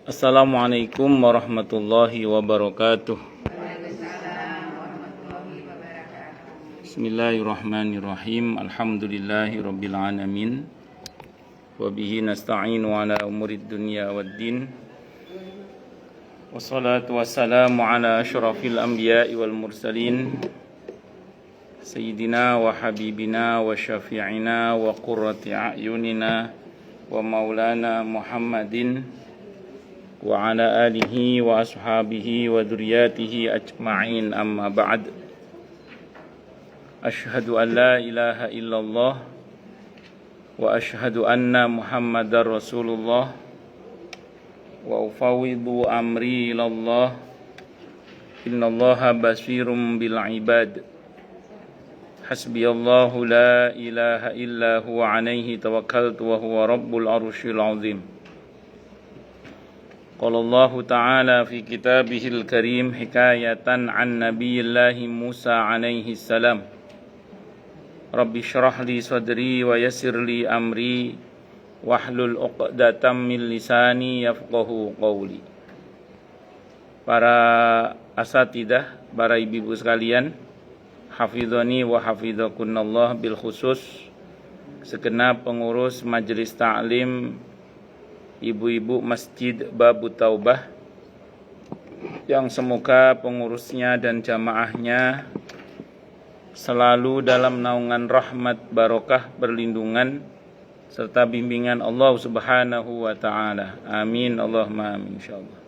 Assalamualaikum warahmatullahi wabarakatuh. Bismillahirrahmanirrahim. Alhamdulillahi rabbil alamin. Wa bihi nasta'inu ala umurid dunya waddin. Wassalatu wassalamu ala asyrafil anbiya'i wal mursalin. Sayyidina wa habibina wa syafi'ina wa qurrati a'yunina wa maulana Muhammadin wa ala alihi wa ashabihi wa dzurriyyatihi ajma'in, amma ba'd. Asyhadu an la ilaha illallah wa asyhadu anna Muhammadar Rasulullah wa ufawwidu amri ilallah innallaha basirum bil ibad. Hasbiyallahu la ilaha illa huwa alaihi tawakkaltu wa huwa rabbul arsyil azim. Qala Allah Ta'ala fi kitabihil karim hikayatan an nabiyillahi Musa alaihi salam. Rabbi syrah li sadri wa yassir li amri wahlul 'uqdatam min lisani yafqahu qawli. Para asatidah, para ibu-ibu sekalian, hafizani wa hafizakunallah, bil khusus segenap pengurus majelis ta'lim ibu-ibu Masjid Babu Taubah, yang semoga pengurusnya dan jamaahnya selalu dalam naungan rahmat, barokah, perlindungan serta bimbingan Allah Subhanahu wa taala. Amin Allahumma amin insyaallah.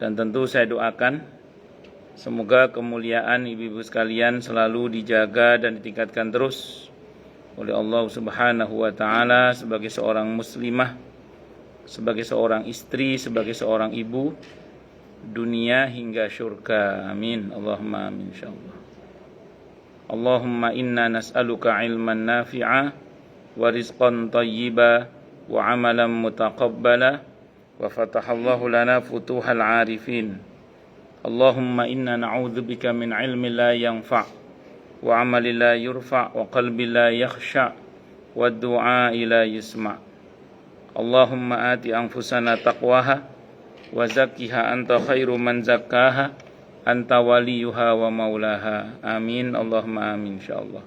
Dan tentu saya doakan semoga kemuliaan ibu-ibu sekalian selalu dijaga dan ditingkatkan terus oleh Allah Subhanahu wa taala sebagai seorang muslimah, sebagai seorang istri, sebagai seorang ibu, dunia hingga syurga. Amin Allahumma amin insyaallah. Allahumma inna nas'aluka ilman nafi'a wa rizqan thayyiba wa amalan mutaqabbala wa fatahallahu lana futuhal arifin. Allahumma inna na'udzubika min ilmin la yanfa' wa amalin la yurfa' wa qalbin la yakhsha' wa du'a'i la yusma'. Allahumma ati anfusana taqwaha wa zakkiha anta khairu man zakkaha anta waliyuha wa maulaha. Amin Allahumma amin insyaallah.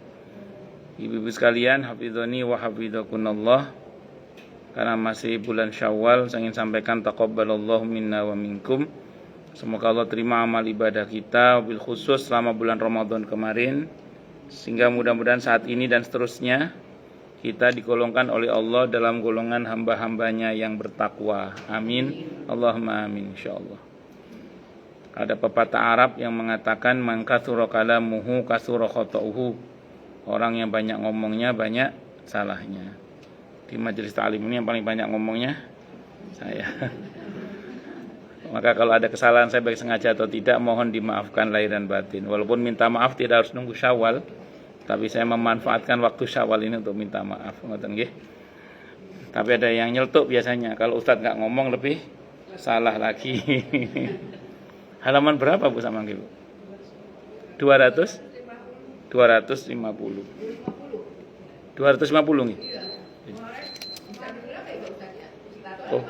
Ibu-ibu sekalian, hafizani wa hafizakunallah. Karena masih bulan Syawal, saya ingin sampaikan taqabbalallahu minna wa minkum. Semoga Allah terima amal ibadah kita, bil khusus selama bulan Ramadan kemarin, sehingga mudah-mudahan saat ini dan seterusnya kita digolongkan oleh Allah dalam golongan hamba-hambanya yang bertakwa. Amin Allahumma amin insyaallah. Ada pepatah Arab yang mengatakan man katsura kalamuhu katsura khata'uhu. Orang yang banyak ngomongnya banyak salahnya. Di majelis ta'lim ini yang paling banyak ngomongnya saya. Maka kalau ada kesalahan saya baik sengaja atau tidak, mohon dimaafkan lahir dan batin. Walaupun minta maaf tidak harus nunggu Syawal, tapi saya memanfaatkan waktu Syawal ini untuk minta maaf. Ngoten nggih. Tapi ada yang nyeltuk biasanya. Kalau Ustadz nggak ngomong lebih salah lagi. Halaman berapa Bu sama Bu? 200? 250. 250 nih. Oh.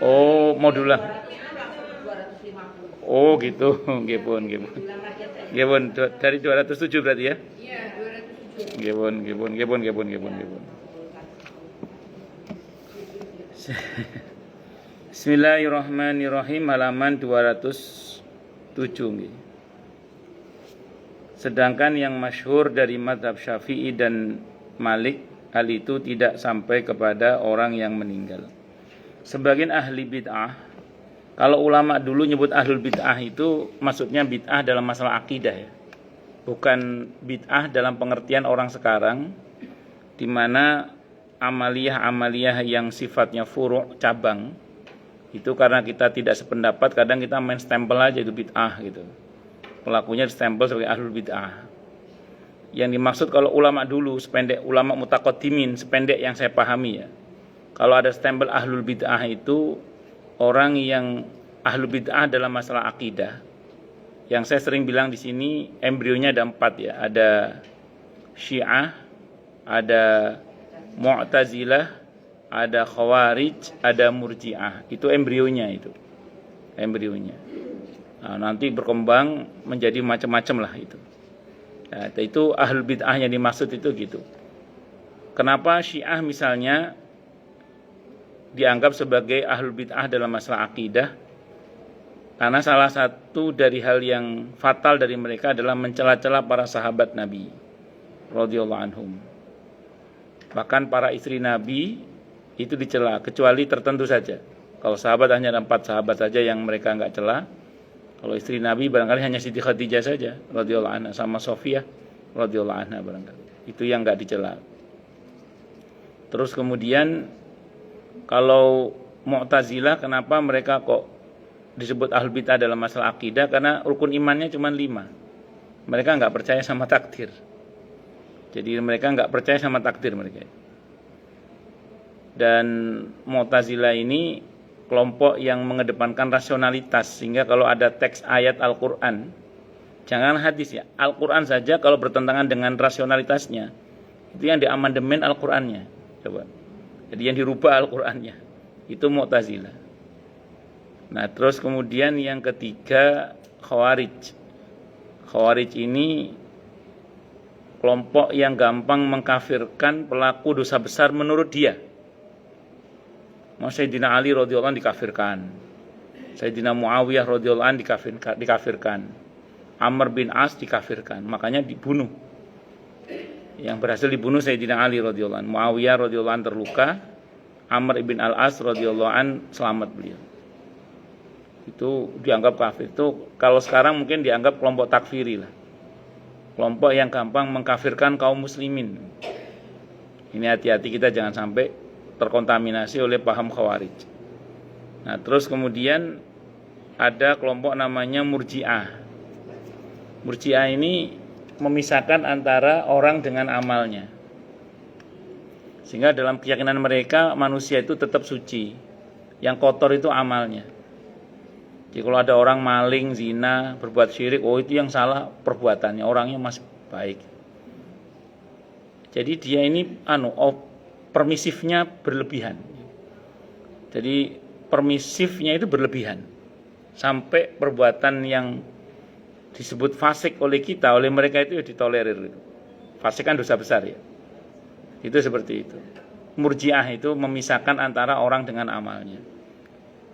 Oh, modular. Oh, gitu. Nggih pun. Nggih pun dari 207 berarti ya? Iya, 207. Nggih pun. Bismillahirrahmanirrahim, halaman 207 nggih. Sedangkan yang masyhur dari mazhab Syafi'i dan Malik, hal itu tidak sampai kepada orang yang meninggal. Sebagian ahli bid'ah, kalau ulama dulu nyebut ahlul bid'ah itu maksudnya bid'ah dalam masalah akidah ya. Bukan bid'ah dalam pengertian orang sekarang di mana amaliyah-amaliyah yang sifatnya furu' cabang itu karena kita tidak sependapat, kadang kita main stempel aja itu bid'ah gitu. Pelakunya stempel sebagai ahlul bid'ah. Yang dimaksud kalau ulama dulu, sependek ulama mutaqaddimin, sependek yang saya pahami ya, kalau ada stempel ahlul bid'ah itu orang yang ahlul bid'ah dalam masalah akidah. Yang saya sering bilang di sini embrionya ada 4 ya, ada Syiah, ada Mu'tazilah, ada Khawarij, ada Murji'ah. Itu embrionya itu. Embrionya. Nah, nanti berkembang menjadi macam-macam lah itu. Nah, itu ahlul bid'ah yang dimaksud itu gitu. Kenapa Syiah misalnya dianggap sebagai ahlul bid'ah dalam masalah akidah? Karena salah satu dari hal yang fatal dari mereka adalah mencela-cela para sahabat Nabi radhiyallahu anhum. Bahkan para istri Nabi itu dicela, kecuali tertentu saja. Kalau sahabat hanya ada 4 sahabat saja yang mereka enggak cela. Kalau istri Nabi barangkali hanya Siti Khadijah saja radhiyallahu anha sama Sofiyah radhiyallahu anha barangkali. Itu yang enggak dicela. Terus kemudian kalau Mu'tazilah, kenapa mereka kok disebut ahlul bid'ah dalam masalah akidah? Karena rukun imannya cuma 5. Mereka enggak percaya sama takdir. Jadi mereka enggak percaya sama takdir mereka. Dan Mu'tazilah ini kelompok yang mengedepankan rasionalitas, sehingga kalau ada teks ayat Al-Quran, jangan hadis ya, Al-Quran saja kalau bertentangan dengan rasionalitasnya, itu yang diamandemen Al-Qurannya. Coba. Jadi yang dirubah Al-Qurannya. Itu Mu'tazilah. Nah, terus kemudian yang ketiga Khawarij. Khawarij ini kelompok yang gampang mengkafirkan pelaku dosa besar menurut dia. Sayyidina Ali radhiyallahu anhu dikafirkan. Sayyidina Muawiyah radhiyallahu anhu dikafirkan. Amr bin As dikafirkan, makanya dibunuh. Yang berhasil dibunuh Sayyidina Ali radhiyallahu anhu. Muawiyah radhiyallahu anhu terluka, Amr bin Al-As radhiyallahu anhu selamat beliau. Itu dianggap kafir. Itu kalau sekarang mungkin dianggap kelompok takfiri lah. Kelompok yang gampang mengkafirkan kaum muslimin. Ini hati-hati kita jangan sampai terkontaminasi oleh paham Khawarij. Nah, terus kemudian ada kelompok namanya Murji'ah. Murji'ah ini memisahkan antara orang dengan amalnya. Sehingga dalam keyakinan mereka manusia itu tetap suci. Yang kotor itu amalnya. Jadi kalau ada orang maling, zina, berbuat syirik, oh itu yang salah perbuatannya, orangnya masih baik. Jadi dia ini permisifnya berlebihan. Jadi permisifnya itu berlebihan. Sampai perbuatan yang disebut fasik oleh kita, oleh mereka itu ditolerir. Fasik kan dosa besar ya. Itu seperti itu. Murji'ah itu memisahkan antara orang dengan amalnya.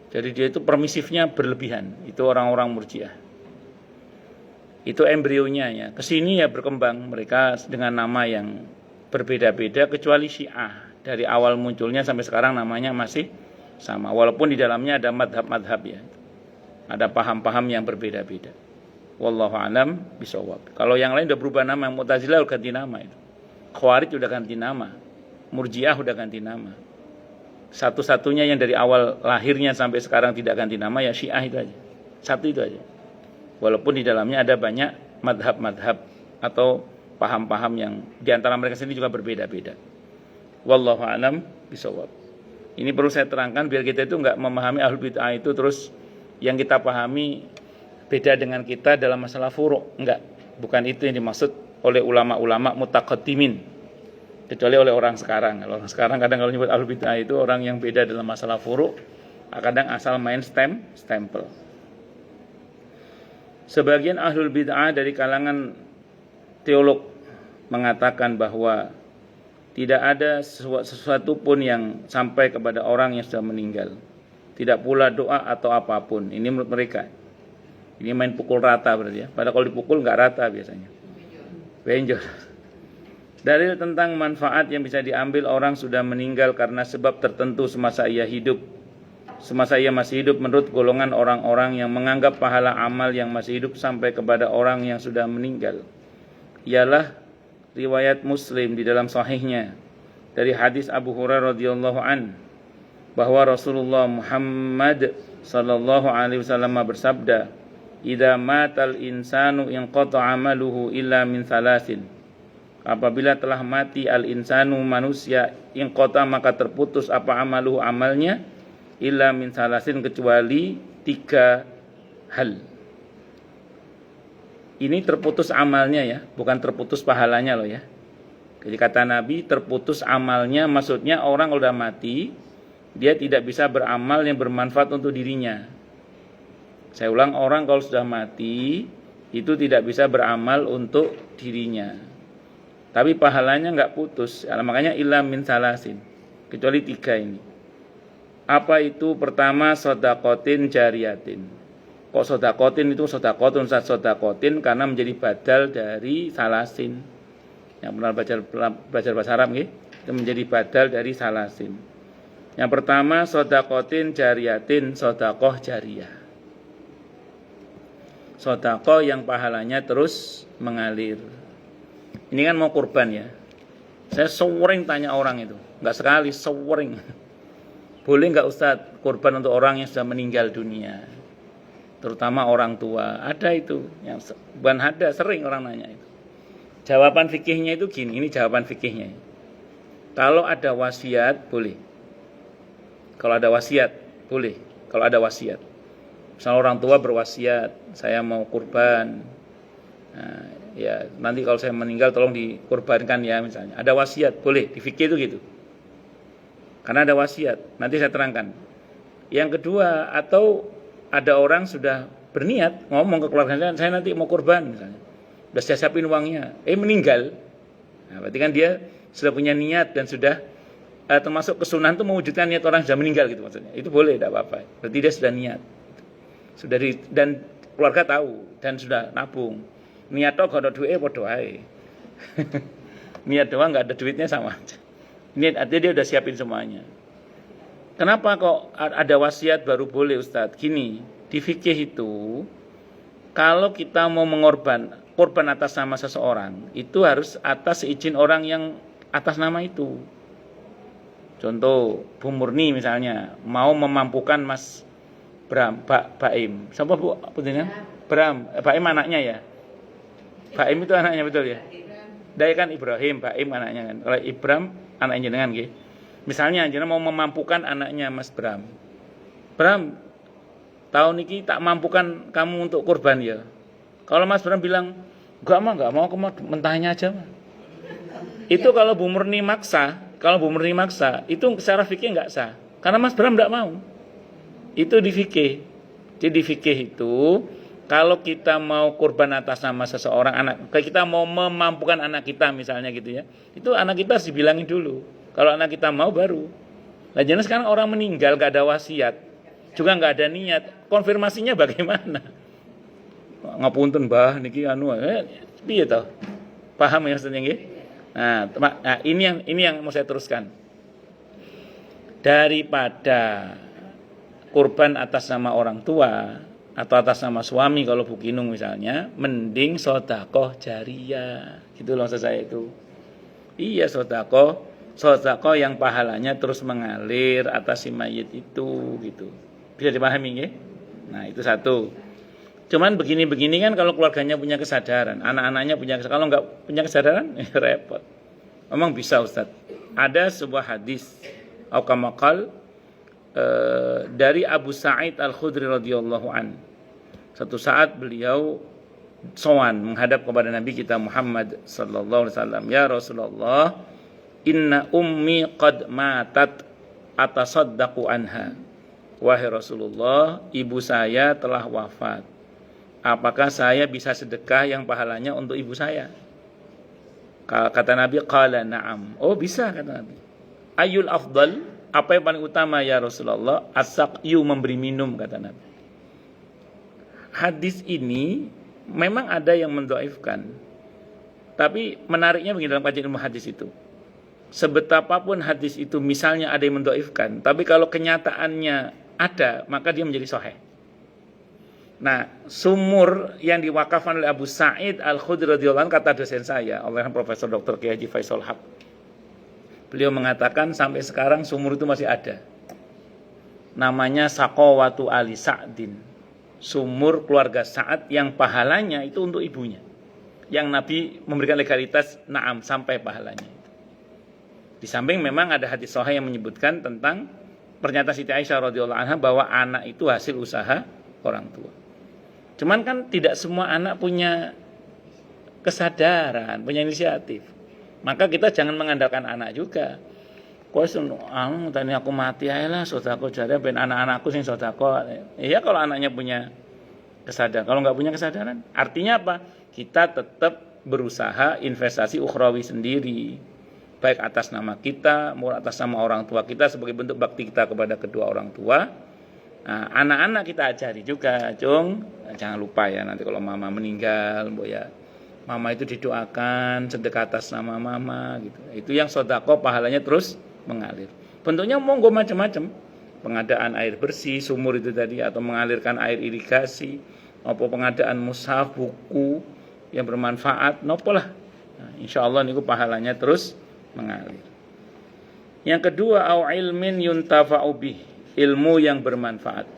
Jadi dia itu permisifnya berlebihan. Itu orang-orang Murji'ah. Itu embrionya ya. Kesini ya berkembang mereka dengan nama yang berbeda-beda, kecuali Syiah. Dari awal munculnya sampai sekarang namanya masih sama. Walaupun di dalamnya ada madhab-madhab ya. Ada paham-paham yang berbeda-beda. Wallahu a'lam bishawab. Kalau yang lain udah berubah nama, Mu'tazilah udah ganti nama itu. Khawarij udah ganti nama. Murji'ah udah ganti nama. Satu-satunya yang dari awal lahirnya sampai sekarang tidak ganti nama ya Syiah itu aja. Satu itu aja. Walaupun di dalamnya ada banyak madhab-madhab atau paham-paham yang diantara mereka sendiri juga berbeda-beda. Wallahu a'lam bishawab. Ini perlu saya terangkan biar kita itu enggak memahami ahlul bid'ah itu terus yang kita pahami beda dengan kita dalam masalah furu'. Enggak, bukan itu yang dimaksud oleh ulama-ulama mutaqaddimin. Kecuali oleh orang sekarang. Kalau orang sekarang kadang kalau nyebut ahlul bid'ah itu orang yang beda dalam masalah furu', kadang asal main stempel. Sebagian ahlul bid'ah dari kalangan teolog mengatakan bahwa tidak ada sesuatu pun yang sampai kepada orang yang sudah meninggal. Tidak pula doa atau apapun. Ini menurut mereka. Ini main pukul rata berarti ya. Padahal kalau dipukul nggak rata biasanya. Benjol. Dalil tentang manfaat yang bisa diambil orang sudah meninggal karena sebab tertentu semasa ia hidup. Semasa ia masih hidup menurut golongan orang-orang yang menganggap pahala amal yang masih hidup sampai kepada orang yang sudah meninggal. Ialah riwayat Muslim di dalam sahihnya dari hadis Abu Hurairah radhiyallahu an bahwa Rasulullah Muhammad sallallahu alaihi wasallam bersabda, "Idza matal insanu inqata 'amaluhu illa min salasin." Apabila telah mati al-insanu manusia, inqata maka terputus apa amaluhu amalnya, illa min salasin kecuali 3 hal. Ini terputus amalnya ya, bukan terputus pahalanya loh ya. Jadi kata Nabi, terputus amalnya, maksudnya orang kalau udah mati, dia tidak bisa beramal yang bermanfaat untuk dirinya. Saya ulang, orang kalau sudah mati, itu tidak bisa beramal untuk dirinya. Tapi pahalanya nggak putus. Makanya illa min salasin. Kecuali 3 ini. Apa itu? Pertama, sodakotin jariyatin. Kok sodakotin itu sodakotun saat sodakotin? Karena menjadi badal dari salasin. Yang pernah belajar bahasa Arab, itu menjadi badal dari salasin. Yang pertama, sodakotin jariyatin, sodakoh jariyah. Sodakoh yang pahalanya terus mengalir. Ini kan mau kurban ya. Saya sering tanya orang itu, nggak sekali, sering. Boleh nggak Ustadz kurban untuk orang yang sudah meninggal dunia, terutama orang tua? Ada itu, yang bukan ada, sering orang nanya itu. Jawaban fikihnya itu gini, ini jawaban fikihnya. Kalau ada wasiat boleh. Kalau ada wasiat boleh. Kalau ada wasiat, misalnya orang tua berwasiat, saya mau kurban. Nah, ya nanti kalau saya meninggal tolong dikurbankan ya misalnya. Ada wasiat boleh, di fikih itu gitu. Karena ada wasiat, nanti saya terangkan. Yang kedua, atau ada orang sudah berniat ngomong ke keluarganya, saya nanti mau kurban misalnya. Sudah saya siapin uangnya, meninggal. Nah, berarti kan dia sudah punya niat dan sudah termasuk kesunahan itu mewujudkan niat orang sudah meninggal gitu maksudnya. Itu boleh, tidak apa-apa. Berarti dia sudah niat. Dan keluarga tahu dan sudah nabung. Niat toh kalau ada duit podo ae. Niat doang enggak ada duitnya sama aja. Niat artinya dia udah siapin semuanya. Kenapa kok ada wasiat baru boleh Ustadz? Gini, di fikih itu kalau kita mau kurban atas nama seseorang, itu harus atas izin orang yang atas nama itu. Contoh, Bu Murni misalnya mau memampukan Mas Baim. Siapa Bu? Putrinya? Bram. Baim anaknya ya. Baim itu anaknya betul ya. Daya kan Ibrahim, Baim anaknya kan. Kalau Ibram anaknya jenengan nggih. Misalnya jenengan mau memampukan anaknya Mas Bram. Bram, tahun ini tak mampukan kamu untuk kurban ya. Kalau Mas Bram bilang, enggak mau, aku mau mentahnya aja. Itu kalau Bu Murni maksa, itu secara fikih enggak sah. Karena Mas Bram enggak mau. Itu di fikih. Jadi di fikih itu kalau kita mau kurban atas nama seseorang anak, kita mau memampukan anak kita misalnya gitu ya, itu anak kita harus dibilangin dulu. Kalau anak kita mau baru. Nah jangan sekarang orang meninggal gak ada wasiat, juga gak ada niat, konfirmasinya bagaimana? Ngapunten Mbah niki piye toh? Paham ya maksudnya nggih? Nah, ini yang mau saya teruskan. Daripada kurban atas nama orang tua atau atas nama suami kalau Bu Kinung misalnya, mending sedekah jariyah. Gitu loh maksud saya itu. Iya, sedekah yang pahalanya terus mengalir atas si mayit itu gitu. Bisa dipahami nggih? Nah, itu satu. Cuman begini-begini kan kalau keluarganya punya kesadaran, anak-anaknya punya kesadaran, kalau enggak punya kesadaran repot. Memang bisa Ustaz. Ada sebuah hadis aukamakal dari Abu Sa'id Al-Khudri radhiyallahu an. Satu saat beliau sowan menghadap kepada Nabi kita Muhammad sallallahu alaihi wasallam, "Ya Rasulullah, inna ummi qad matat, atasaddaqu anha." Wahai Rasulullah, ibu saya telah wafat. Apakah saya bisa sedekah yang pahalanya untuk ibu saya? Kata Nabi, qala na'am. Oh, bisa kata Nabi. Ayul afdal? Apa yang paling utama ya Rasulullah? As-saqyu, memberi minum kata Nabi. Hadis ini memang ada yang mendhaifkan. Tapi menariknya begini dalam kajian ilmu hadis itu. Sebetapapun hadis itu misalnya ada yang mendhaifkan, tapi kalau kenyataannya ada, maka dia menjadi sahih. Nah, sumur yang diwakafkan oleh Abu Sa'id Al-Khudri radhiyallahu anhu, kata dosen saya, oleh Profesor Dr. Kiai Haji Faisal Haq. Beliau mengatakan sampai sekarang sumur itu masih ada. Namanya Saqawatu Ali Sa'din. Sumur keluarga Sa'ad yang pahalanya itu untuk ibunya. Yang Nabi memberikan legalitas na'am sampai pahalanya. Di samping memang ada hadis sahih yang menyebutkan tentang pernyataan Siti Aisyah radhiyallahu anha bahwa anak itu hasil usaha orang tua. Cuman kan tidak semua anak punya kesadaran, punya inisiatif. Maka kita jangan mengandalkan anak juga. Kok tadi aku mati aja lah sodako jariah ben anak-anakku sing sodako. Iya kalau anaknya punya kesadaran. Kalau nggak punya kesadaran, artinya apa? Kita tetap berusaha investasi ukhrawi sendiri, baik atas nama kita maupun atas nama orang tua kita sebagai bentuk bakti kita kepada kedua orang tua. Nah, anak-anak kita ajari juga, Cung, jangan lupa ya nanti kalau mama meninggal, Bu ya, mama itu didoakan sedekah atas nama mama gitu. Itu yang sodako pahalanya terus mengalir. Bentuknya monggo macam-macam, pengadaan air bersih, sumur itu tadi, atau mengalirkan air irigasi, atau pengadaan mushaf, buku yang bermanfaat, nopolah. Nah, insya Allah niku pahalanya terus mengalir. Yang kedua, au ilmin yuntafa'u bih, ilmu yang bermanfaat.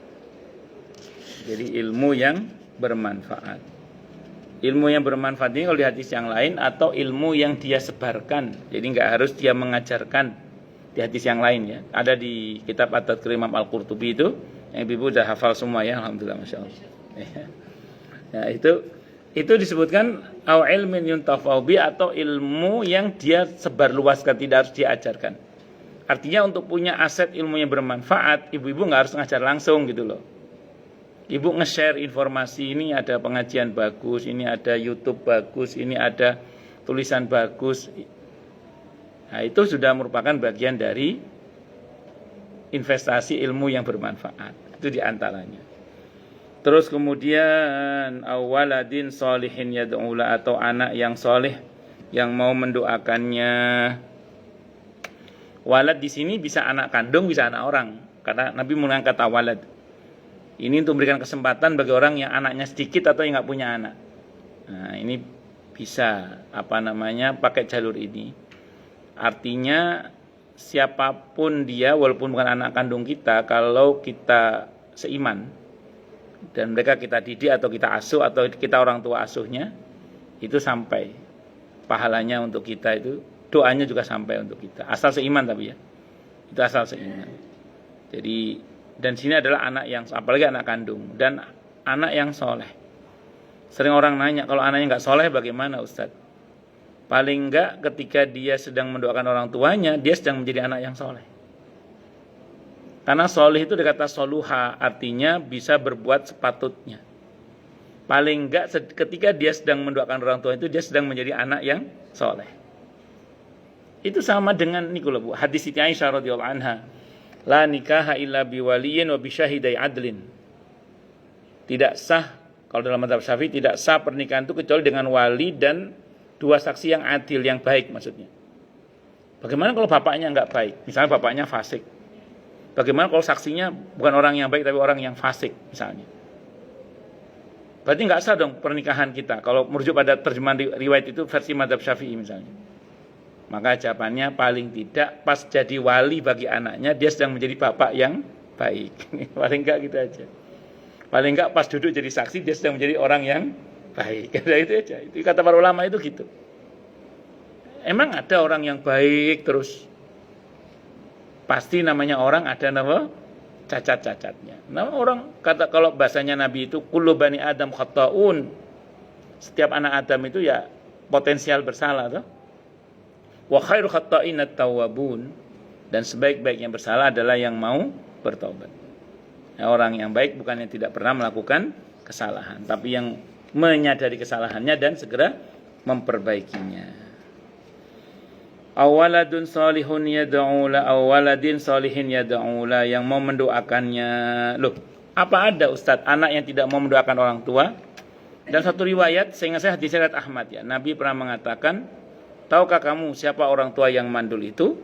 Jadi ilmu yang bermanfaat. Ilmu yang bermanfaat ini kalau di hadis yang lain, atau ilmu yang dia sebarkan. Jadi nggak harus dia mengajarkan di hadis yang lain ya. Ada di kitab At-Tadhkir Imam Al-Qurtubi itu, yang ibu udah hafal semua ya, alhamdulillah, masya Allah. Ya, itu disebutkan au ilmin yuntafa'u bih, atau ilmu yang dia sebarluaskan, tidak harus diajarkan. Artinya untuk punya aset ilmu yang bermanfaat, ibu-ibu nggak harus ngajar langsung gitu loh. Ibu nge-share informasi, ini ada pengajian bagus, ini ada YouTube bagus, ini ada tulisan bagus. Nah, itu sudah merupakan bagian dari investasi ilmu yang bermanfaat. Itu diantaranya. Terus kemudian awaladin solihin yad'ula, atau anak yang soleh yang mau mendoakannya. Walad di sini bisa anak kandung, bisa anak orang, karena Nabi mengangkat kata walad. Ini untuk memberikan kesempatan bagi orang yang anaknya sedikit atau yang nggak punya anak. Nah, ini bisa pakai jalur ini. Artinya siapapun dia, walaupun bukan anak kandung kita, kalau kita seiman dan mereka kita didik atau kita asuh atau kita orang tua asuhnya, itu sampai pahalanya untuk kita itu. Doanya juga sampai untuk kita. Asal seiman tapi ya. Itu asal seiman. Jadi, dan sini adalah anak yang, apalagi anak kandung, dan anak yang soleh. Sering orang nanya, kalau anaknya nggak soleh bagaimana Ustadz? Paling nggak ketika dia sedang mendoakan orang tuanya, dia sedang menjadi anak yang soleh. Karena soleh itu dikata soluha, artinya bisa berbuat sepatutnya. Paling nggak ketika dia sedang mendoakan orang tua itu, dia sedang menjadi anak yang soleh. Itu sama dengan niku lho Bu, hadis Siti Aisyah radhiyallahu anha, la nikaha illa biwaliyin wa bisyahidai adlin. Tidak sah, kalau dalam mazhab Syafi'i tidak sah pernikahan itu kecuali dengan wali dan dua saksi yang adil, yang baik maksudnya. Bagaimana kalau bapaknya enggak baik? Misalnya bapaknya fasik. Bagaimana kalau saksinya bukan orang yang baik tapi orang yang fasik misalnya? Berarti enggak sah dong pernikahan kita kalau merujuk pada terjemahan riwayat itu versi mazhab Syafi'i misalnya. Maka jawabannya paling tidak pas jadi wali bagi anaknya, dia sedang menjadi bapak yang baik. Paling enggak gitu aja. Paling enggak pas duduk jadi saksi, dia sedang menjadi orang yang baik. Itu aja. Itu kata para ulama itu gitu. Emang ada orang yang baik terus? Pasti namanya orang ada cacat-cacatnya. Nama orang, kata kalau bahasanya Nabi itu, kullu bani Adam khata'un. Setiap anak Adam itu ya potensial bersalah tuh. Wa khairu khatta'in at-tawwabun, dan sebaik-baiknya bersalah adalah yang mau bertobat. Ya, orang yang baik bukan yang tidak pernah melakukan kesalahan, tapi yang menyadari kesalahannya dan segera memperbaikinya. Awaladun salihun yad'ula, awaladin salihin yad'ula, yang mau mendoakannya. Loh, apa ada Ustadz anak yang tidak mau mendoakan orang tua? Dan satu riwayat, seingat saya hadis riwayat Ahmad ya, Nabi pernah mengatakan, tahukah kamu siapa orang tua yang mandul itu?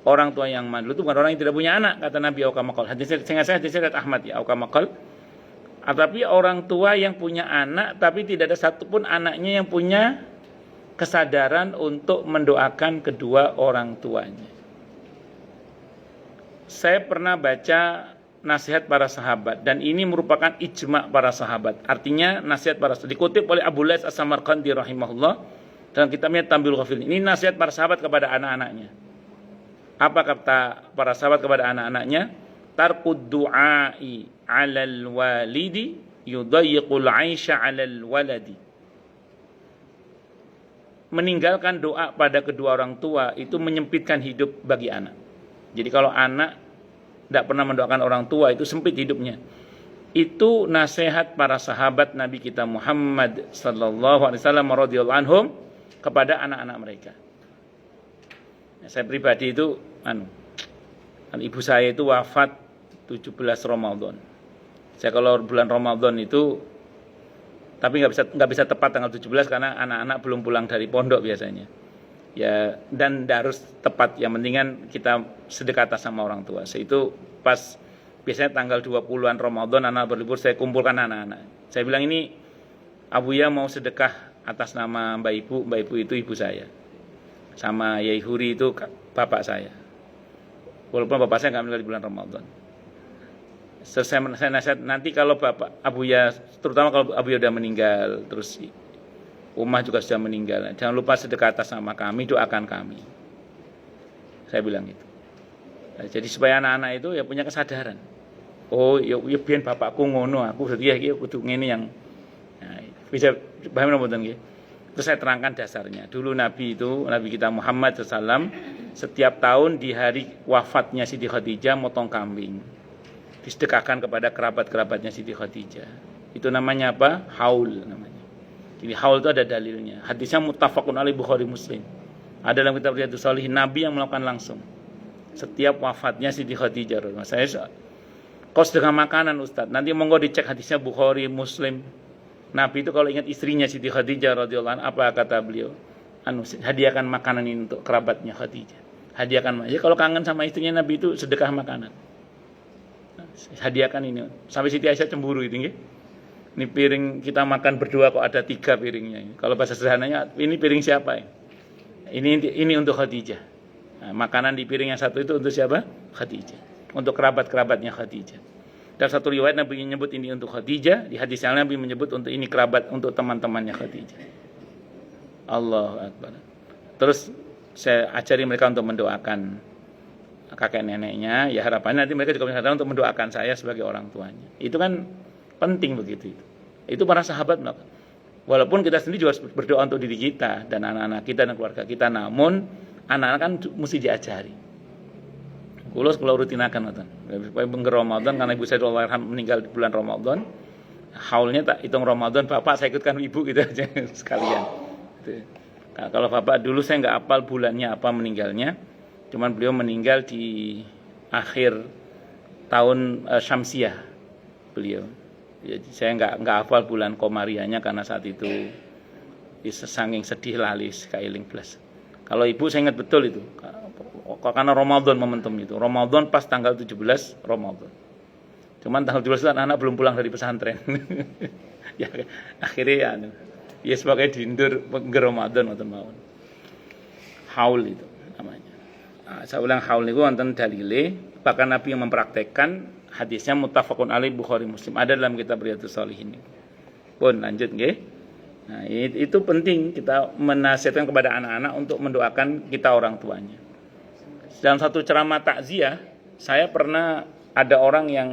Orang tua yang mandul itu bukan orang yang tidak punya anak, kata Nabi Aukamakol. Sehingga saya hadis riwayat Ahmad ya, Aukamakol. Tapi orang tua yang punya anak, tapi tidak ada satupun anaknya yang punya kesadaran untuk mendoakan kedua orang tuanya. Saya pernah baca nasihat para sahabat, dan ini merupakan ijma' para sahabat. Artinya nasihat para sahabat dikutip oleh Abu Lais As-Samarqandi rahimahullah dalam kitabnya Tambil Ghafil. Ini nasihat para sahabat kepada anak-anaknya. Apa kata para sahabat kepada anak-anaknya? Tarkud du'ai 'alal walidi yudayyiqul 'aisha 'alal waladi. meninggalkan doa pada kedua orang tua itu menyempitkan hidup bagi anak. Jadi kalau anak tidak pernah mendoakan orang tua itu sempit hidupnya. Itu nasihat para sahabat Nabi kita Muhammad sallallahu alaihi wasallam radhiyallahu anhum kepada anak-anak mereka. Saya pribadi itu ibu saya itu wafat 17 Ramadan. Saya kalau bulan Ramadan itu tapi nggak bisa tepat tanggal 17 karena anak-anak belum pulang dari pondok biasanya. Ya, dan harus tepat, yang penting kan kita sedekah sama orang tua. Itu pas biasanya tanggal 20-an Ramadan anak berlibur, saya kumpulkan anak-anak. Saya bilang, ini Abuya mau sedekah atas nama Mbak Ibu itu ibu saya. Sama Yai Huri itu bapak saya. Walaupun bapak saya nggak meninggal di bulan Ramadan. Saya nasihat, nanti kalau bapak Abuya, terutama kalau Abuya udah meninggal, terus Umah juga sudah meninggal, jangan lupa sedekah atas nama kami, doakan kami. Saya bilang gitu. Nah, jadi supaya anak-anak itu ya punya kesadaran. Oh, ya biyen bapakku ngono, aku berarti ya kudu ngene yang bisa paham napa nggih. Terus saya terangkan dasarnya. Dulu Nabi kita Muhammad SAW setiap tahun di hari wafatnya Siti Khadijah motong kambing. Disedekahkan kepada kerabat-kerabatnya Siti Khadijah. Itu namanya apa? Haul namanya. Jadi haul itu ada dalilnya. Hadisnya muttafaqun alaih Bukhari Muslim. Ada dalam kitab Riyadhus Shalihin, Nabi yang melakukan langsung. Setiap wafatnya Siti Khadijah. Kau sedekah makanan Ustaz. Nanti monggo dicek hadisnya Bukhari Muslim. Nabi itu kalau ingat istrinya Siti Khadijah radhiyallahu anha, apa kata beliau? Hadiahkan makanan ini untuk kerabatnya Khadijah. Hadiahkan. Jadi kalau kangen sama istrinya Nabi itu sedekah makanan. Hadiahkan ini. Sampai Siti Aisyah cemburu itu nggih. Ini piring kita makan berdua kok ada 3 piringnya. Kalau bahasa sederhananya, ini piring siapa ya? Ini untuk Khadijah. Nah, makanan di piring yang satu itu untuk siapa? Khadijah. Untuk kerabat-kerabatnya Khadijah. Dalam satu riwayat Nabi menyebut ini untuk Khadijah, di hadis yang Nabi menyebut untuk ini kerabat, untuk teman-temannya Khadijah. Allahu Akbar. Terus saya ajari mereka untuk mendoakan kakek neneknya, ya harapannya nanti mereka juga bisa untuk mendoakan saya sebagai orang tuanya. Itu kan penting begitu itu. Itu para sahabat melakukan. Walaupun kita sendiri juga berdoa untuk diri kita dan anak-anak kita dan keluarga kita, namun anak-anak kan mesti diajari. Kalau rutinakan nonton. Supaya bengger Ramadan karena ibu saya meninggal di bulan Ramadan. Haulnya tak hitung Ramadan, bapak saya ikutkan ibu gitu aja sekalian. Gitu. Nah, kalau bapak dulu saya nggak hafal bulannya apa meninggalnya. Cuman beliau meninggal di akhir tahun Syamsiah beliau. Jadi saya nggak hafal bulan Komarianya karena saat itu saking sedih lalis kailing plus. Kalau ibu saya ingat betul itu. Karena Ramadan momentum itu. Ramadan pas tanggal 17 Ramadan. Cuman tanggal 17 anak-anak belum pulang dari pesantren. Ya akhirnya ya sebagai dindur ke Ramadan atau mawon. Haul itu namanya. Nah, saya ulang haul niku wonten dalile, bahkan Nabi yang mempraktekkan, hadisnya muttafaqun alaih Bukhari Muslim, ada dalam kitab Riyadhus Shalihin. Pun lanjut nggih. Nah, itu penting kita menasihatkan kepada anak-anak untuk mendoakan kita orang tuanya. Dalam satu ceramah takziah, saya pernah ada orang yang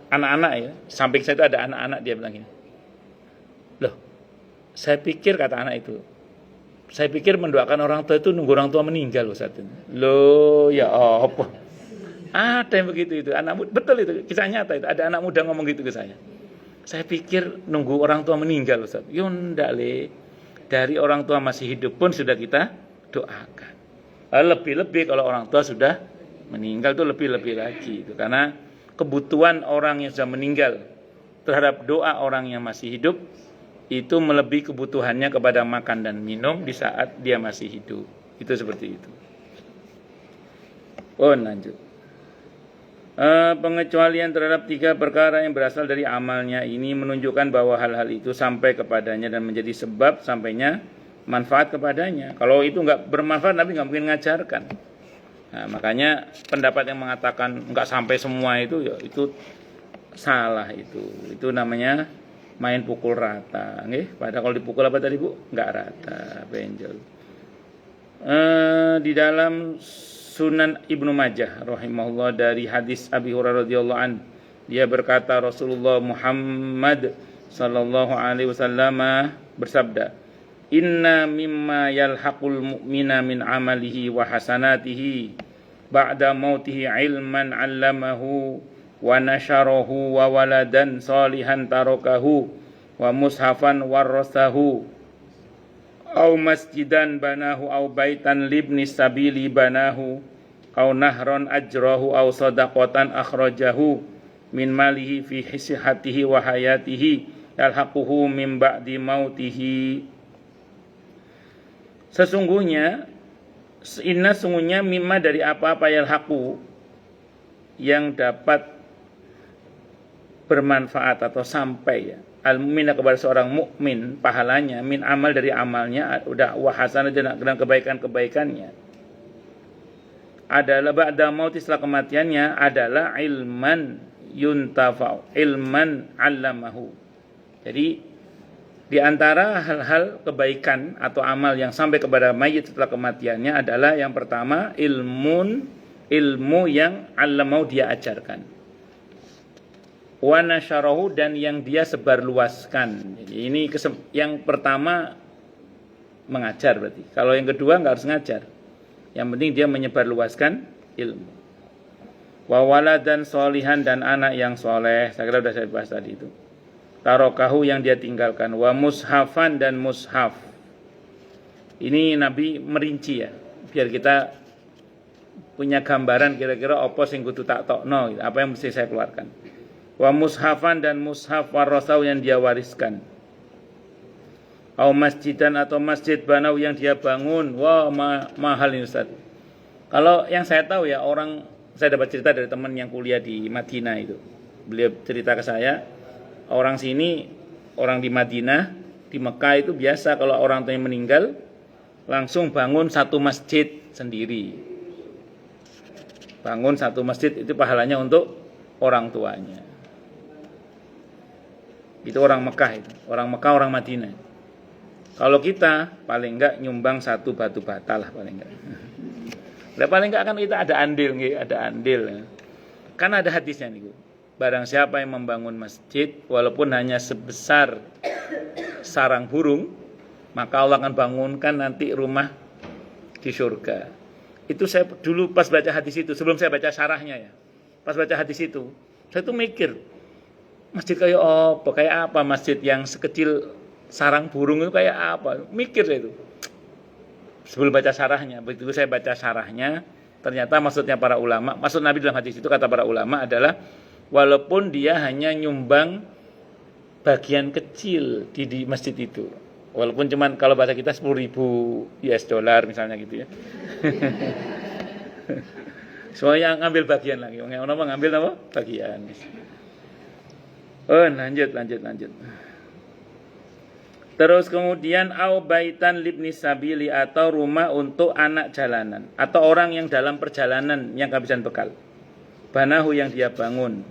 anak-anak ya, samping saya itu ada anak-anak, dia bilang gini. Loh, saya pikir kata anak itu, saya pikir mendoakan orang tua itu nunggu orang tua meninggal Ustaz. Loh, ya apa? Ada yang begitu itu. Anak muda, betul itu, kisah nyata itu. Ada anak muda ngomong gitu ke saya. Saya pikir nunggu orang tua meninggal Ustaz. Ya ndak le. Dari orang tua masih hidup pun sudah kita doakan. Lebih-lebih kalau orang tua sudah meninggal itu lebih-lebih lagi itu. Karena kebutuhan orang yang sudah meninggal terhadap doa orang yang masih hidup itu melebihi kebutuhannya kepada makan dan minum di saat dia masih hidup. Itu seperti itu. Oh, lanjut. Pengecualian terhadap 3 perkara yang berasal dari amalnya ini menunjukkan bahwa hal-hal itu sampai kepadanya dan menjadi sebab sampainya manfaat kepadanya. Kalau itu nggak bermanfaat, Nabi nggak mungkin ngajarkan. Nah, makanya pendapat yang mengatakan nggak sampai semua itu, ya itu salah itu. Itu namanya main pukul rata, nggih. Padahal kalau dipukul apa tadi Bu? Nggak rata, benjol. Di dalam Sunan Ibnu Majah rahimahullah dari hadis Abi Hurairah radhiyallahu an, dia berkata Rasulullah Muhammad sallallahu alaihi wasallam bersabda, inna mimma yalhaqul mu'mina min amalihi wa hasanatihi ba'da mautihi ilman 'allamahu wa nasyarahu wa waladan salihan tarakahu wa mushafan warasahu au masjidan banahu au baitan libni sabili banahu au nahron ajrahu au sadaqatan akhrajahu min malihi fi hisihatihi wa hayatihi yalhaquhu min ba'di mautihi. Sesungguhnya mimma dari apa-apa yalhaqu yang dapat bermanfaat atau sampai ya al-mu'mina kepada seorang mukmin pahalanya min amal dari amalnya udah wa hasanah dan kebaikan-kebaikannya adalah ba'da mauti setelah kematiannya adalah ilman yuntafa'u ilman 'allamahu. Jadi di antara hal-hal kebaikan atau amal yang sampai kepada mayit setelah kematiannya adalah yang pertama ilmu yang 'allamahu dia ajarkan. Wa nasyarahu dan yang dia sebarluaskan. Jadi ini yang pertama mengajar berarti. Kalau yang kedua enggak harus ngajar. Yang penting dia menyebarluaskan ilmu. Wa waladan sholihan dan anak yang soleh. Saya kira sudah saya bahas tadi itu. Tarokahu yang dia tinggalkan. Wa mushafan dan mushaf. Ini Nabi merinci ya. Biar kita punya gambaran kira-kira apa sing kudu tak tokno. Apa yang mesti saya keluarkan. Wa mushafan dan mushaf warasau yang dia wariskan. Au masjidan atau masjid banau yang dia bangun. Wah mahal ini Ustaz. Kalau yang saya tahu ya saya dapat cerita dari teman yang kuliah di Madinah itu. Beliau cerita ke saya, orang sini, orang di Madinah, di Mekah itu biasa kalau orang tuanya meninggal langsung bangun satu masjid sendiri. Bangun satu masjid itu pahalanya untuk orang tuanya. Itu orang Mekah itu. Orang Mekah, orang Madinah. Kalau kita paling enggak nyumbang satu batu bata lah paling enggak. Lah paling enggak kan kita ada andil nggih, ada andil. Kan ada hadisnya niku. Barang siapa yang membangun masjid walaupun hanya sebesar sarang burung, maka Allah akan bangunkan nanti rumah di surga. Itu saya dulu pas baca hadis itu, sebelum saya baca syarahnya ya. Pas baca hadis itu, saya tuh mikir, masjid kayak apa masjid yang sekecil sarang burung itu kayak apa? Mikir saya itu. Sebelum baca syarahnya, begitu saya baca syarahnya, ternyata maksudnya para ulama, maksud Nabi dalam hadis itu kata para ulama adalah walaupun dia hanya nyumbang bagian kecil di masjid itu. Walaupun cuman kalau bahasa kita 10.000 US dollar misalnya gitu ya. Soalnya ngambil bagian lagi. Orang ngambil apa? Bagian. Oh, lanjut. Terus kemudian au baitan libni sabili atau rumah untuk anak jalanan atau orang yang dalam perjalanan yang kehabisan bekal. Banahu yang dia bangun.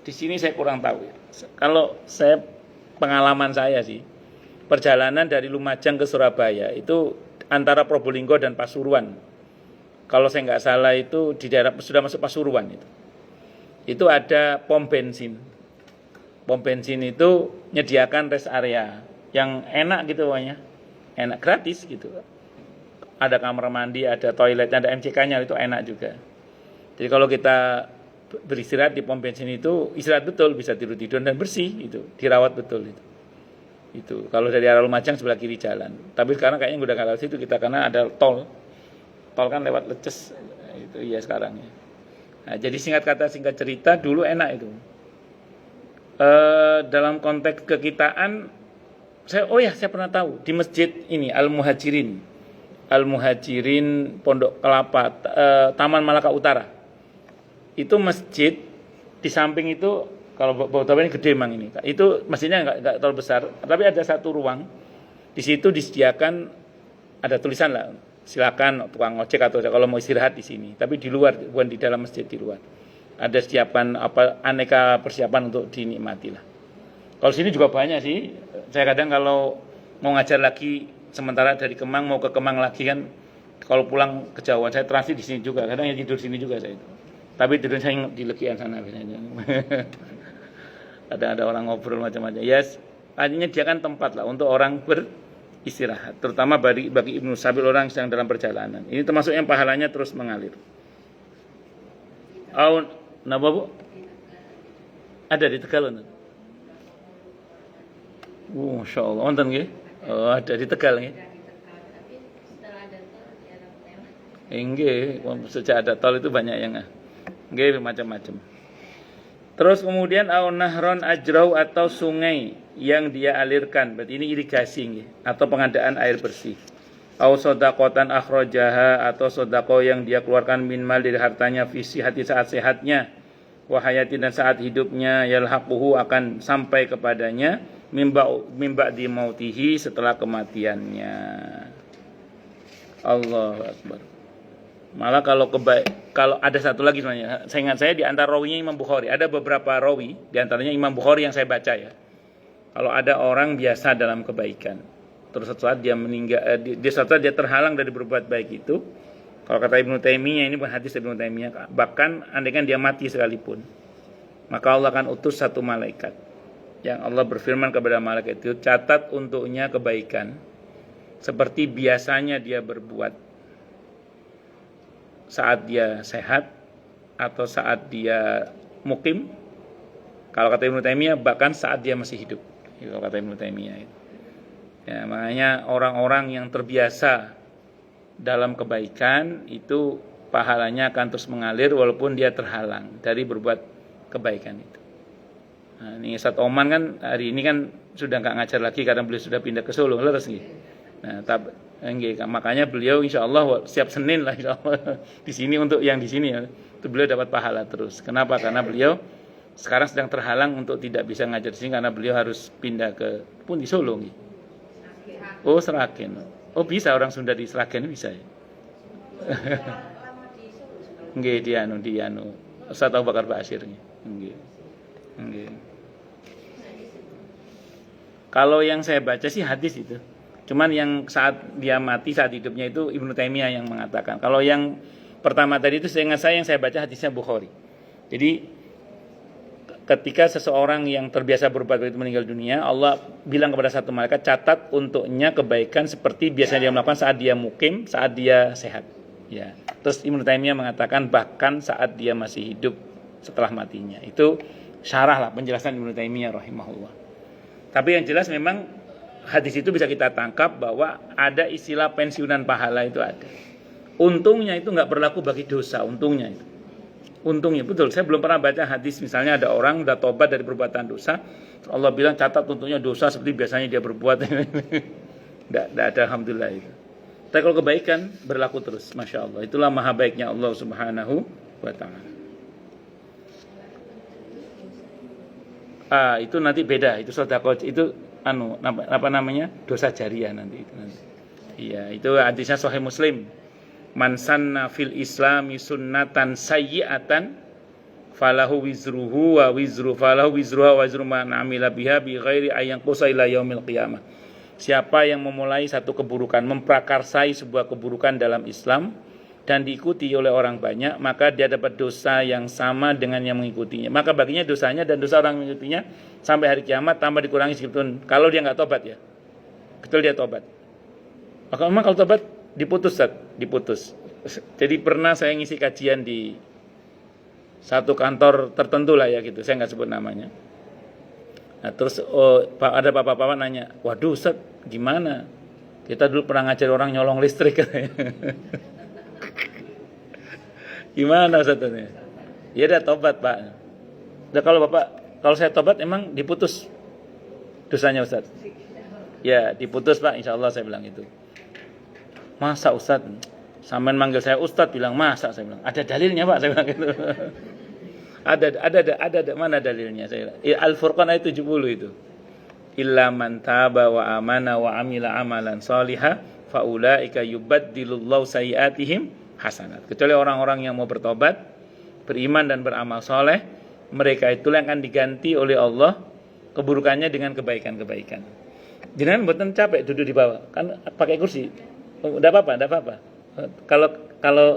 Di sini saya kurang tahu ya. Kalau saya pengalaman saya sih, perjalanan dari Lumajang ke Surabaya itu antara Probolinggo dan Pasuruan. Kalau saya nggak salah itu di daerah sudah masuk Pasuruan itu. Itu ada pom bensin. Pom bensin itu menyediakan rest area yang enak gitu pokoknya. Enak gratis gitu. Ada kamar mandi, ada toiletnya, ada MCK-nya itu enak juga. Jadi kalau kita beristirahat di pom bensin itu istirahat betul, bisa tidur-tidur dan bersih itu, dirawat betul itu. Itu kalau dari arah Lumajang sebelah kiri jalan. Tapi sekarang kayaknya udah nggak lewat situ kita karena ada tol. Tol kan lewat Leces itu ya sekarang ya. Nah, jadi singkat cerita dulu enak itu. Dalam konteks kekitaan saya pernah tahu di masjid ini Al-Muhajirin Pondok Kelapa Taman Malaka Utara. Itu masjid di samping itu kalau Bau-Bau ini gede emang ini. Itu masjidnya enggak terlalu besar, tapi ada satu ruang. Di situ disediakan ada tulisan lah, silakan tukang ojek atau kalau mau istirahat di sini. Tapi di luar, bukan di dalam masjid, di luar. Ada siapan aneka persiapan untuk dinikmati lah. Kalau sini juga banyak sih. Saya kadang kalau mau ngajar lagi sementara dari Kemang mau ke Kemang lagi kan, kalau pulang kejauhan saya transit di sini juga. Kadang ya tidur sini juga saya itu. Tapi tidur saya di Legian sana biasanya. Kadang ada orang ngobrol macam-macam. Yes, artinya dia kan tempat lah untuk orang beristirahat, terutama bagi Ibnu Sabil, orang yang dalam perjalanan. Ini termasuk yang pahalanya terus mengalir. Napa Bu? Ada di Tegal. Masya Allah, wonten nggih? Oh, ada di Tegal nggih. Nggih, sejak ada tol itu banyak yang nggih macam-macam. Terus kemudian nahron ajrau atau sungai yang dia alirkan, berarti ini irigasi nggih, atau pengadaan air bersih. Au sodakotan akhrojaha, atau sodako yang dia keluarkan min mal dari hartanya, visi hati saat sehatnya, wahayati dan saat hidupnya, yalhaquhu akan sampai kepadanya, mimba di mautihi setelah kematiannya. Allahu Akbar. Malah kalau ada satu lagi sebenarnya, saya ingat saya di antara rawinya Imam Bukhari, ada beberapa rawi, di antaranya Imam Bukhari yang saya baca ya. Kalau ada orang biasa dalam kebaikan, terus setelah dia meninggal, setelah dia terhalang dari berbuat baik itu, kalau kata Ibnu Taimiyah, ini bukan hadis Ibnu Taimiyah, bahkan andaikan dia mati sekalipun, maka Allah akan utus satu malaikat, yang Allah berfirman kepada malaikat itu, catat untuknya kebaikan seperti biasanya dia berbuat saat dia sehat atau saat dia mukim. Kalau kata Ibnu Taimiyah, bahkan saat dia masih hidup. Kalau kata Ibnu Taimiyah itu. Ya, makanya orang-orang yang terbiasa dalam kebaikan itu pahalanya akan terus mengalir walaupun dia terhalang dari berbuat kebaikan itu. Nah, ini Ustaz Oman kan hari ini kan sudah nggak ngajar lagi karena beliau sudah pindah ke Solo, leres nih. Nah, makanya beliau insya Allah setiap Senin lah insya Allah di sini untuk yang di sini ya, itu beliau dapat pahala terus. Kenapa? Karena beliau sekarang sedang terhalang untuk tidak bisa ngajar di sini karena beliau harus pindah ke pun di Solo. Oh, Seragen. Oh, bisa orang Sunda di Seragen bisa ya. Nggih, di anu. Ustaz Abu Bakar Ba'asyir nggih. Nggih. Kalau yang saya baca sih hadis itu. Cuman yang saat dia mati, saat hidupnya itu Ibnu Taimiyah yang mengatakan. Kalau yang pertama tadi itu seingat saya yang saya baca hadisnya Bukhari. Jadi ketika seseorang yang terbiasa berbuat baik itu meninggal dunia, Allah bilang kepada satu malaikat, catat untuknya kebaikan seperti biasanya dia melakukan saat dia mukim, saat dia sehat. Ya. Terus Ibnu Taimiyah mengatakan bahkan saat dia masih hidup setelah matinya. Itu syarah lah penjelasan Ibnu Taimiyah rahimahullah. Tapi yang jelas memang hadis itu bisa kita tangkap bahwa ada istilah pensiunan pahala itu ada. Untungnya itu nggak berlaku bagi dosa, untungnya itu. Untungnya betul. Saya belum pernah baca hadis misalnya ada orang udah tobat dari perbuatan dosa, Allah bilang catat untungnya dosa seperti biasanya dia berbuat. Nggak ada, alhamdulillah itu. Tapi kalau kebaikan berlaku terus, masya Allah. Itulah maha baiknya Allah Subhanahu wa Ta'ala. Itu nanti beda. Itu sedekah itu apa namanya, dosa jariah nanti itu nanti. Iya, itu hadisnya Sahih Muslim. Man sanna fil islami sunnatan sayyi'atan falahu wizruhu wa wizru man amila biha bi ghairi ayyan qusa ila yaumil qiyamah. Siapa yang memulai satu keburukan, memprakarsai sebuah keburukan dalam Islam dan diikuti oleh orang banyak, maka dia dapat dosa yang sama dengan yang mengikutinya. Maka baginya dosanya dan dosa orang yang mengikutinya sampai hari kiamat tambah dikurangi sedikit. Kalau dia nggak tobat ya, kecuali dia tobat. Maka memang kalau tobat diputus. Jadi pernah saya ngisi kajian di satu kantor tertentu lah ya gitu, saya nggak sebut namanya. Nah, terus ada bapak-bapak nanya, waduh Ustaz, gimana? Kita dulu pernah ngajar orang nyolong listrik katanya. Gimana Ustaz? Ya udah tobat Pak. Udah kalau saya tobat emang diputus dosanya Ustaz. Ya diputus Pak, insya Allah saya bilang itu. Masa Ustaz? Sampean manggil saya Ustaz bilang masa, saya bilang. Ada dalilnya Pak, saya bilang gitu. Ada mana dalilnya saya bilang. Al-Furqan ayat 70 itu. Illa man taba wa amana wa amila amalan salihah fa ulaika yubaddilullahu sayiatihim hasanat. Kecuali orang-orang yang mau bertobat, beriman dan beramal soleh, mereka itulah yang akan diganti oleh Allah keburukannya dengan kebaikan-kebaikan. Jangan buatan capek duduk di bawah, kan pakai kursi. Enggak apa-apa. Kalau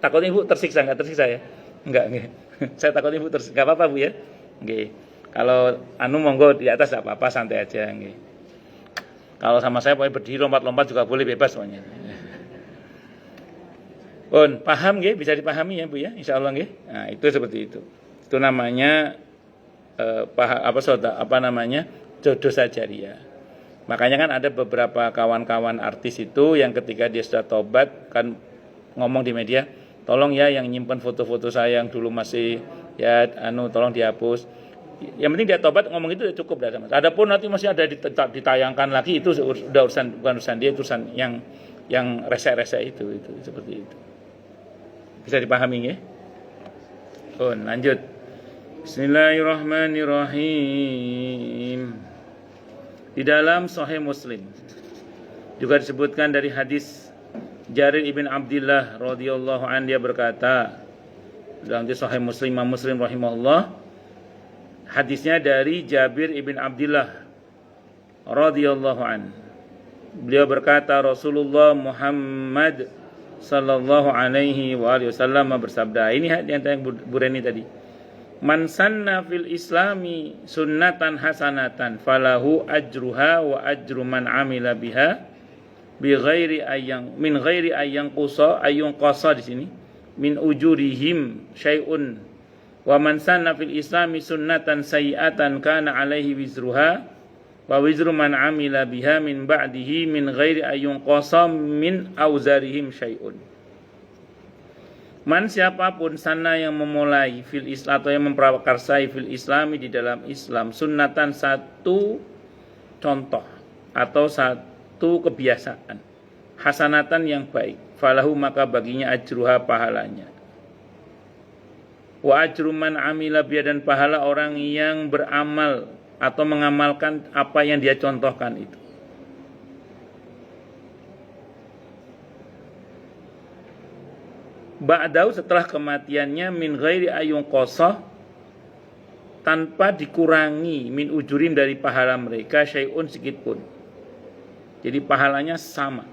takut ibu tersiksa, enggak tersiksa ya? Enggak. Saya takut ibu tersiksa. Enggak apa-apa Bu ya. Nggih. Kalau anu monggo di atas tidak apa-apa, santai aja nggih. Kalau sama saya pokoknya berdiri lompat-lompat juga boleh, bebas pokoknya. Paham nggih? Bisa dipahami ya Bu ya, insyaallah nggih. Nah, itu seperti itu. Itu namanya jodoh sajariah. Makanya kan ada beberapa kawan-kawan artis itu yang ketika dia sudah tobat kan ngomong di media, tolong ya yang nyimpen foto-foto saya yang dulu masih ya tolong dihapus. Yang penting dia tobat, ngomong itu cukup dah. Adapun nanti masih ada ditayangkan lagi, itu sudah bukan urusan dia, itu urusan yang rese-rese itu seperti itu. Bisa dipahami ya? Lanjut. Bismillahirrahmanirrahim. Di dalam Sahih Muslim juga disebutkan dari hadis Jarir ibn Abdullah radhiyallahu anhu, dia berkata dalam Sahih Muslim, Imam Muslim rahimahullah, hadisnya dari Jabir ibn Abdullah radhiyallahu an. Beliau berkata, Rasulullah Muhammad sallallahu alaihi wa alihi wasallam bersabda. Ini yang Bureni tadi. Man sanna fil islami sunnatan hasanatan falahu ajruha wa ajru man amila biha bi ghairi min ghairi ayyan qasa di sini min ujurihim syai'un. Wa man sanna fil islami sunnatan sayyi'atan kana alaihi wizruha wa wizru man amila biha min ba'dihi min ghairi ayyun qasam min auzarihim syai'un. Man siapapun sana yang memulai fil islam atau yang memprakarsai fil islami di dalam Islam sunnatan, satu contoh atau satu kebiasaan, hasanatan yang baik, falahu maka baginya ajruha pahalanya, wa ajru man amila biha dan pahala orang yang beramal atau mengamalkan apa yang dia contohkan itu. Ba'dau setelah kematiannya min ghairi ayun qasah, tanpa dikurangi min ujurim dari pahala mereka syai'un sedikit pun. Jadi pahalanya sama.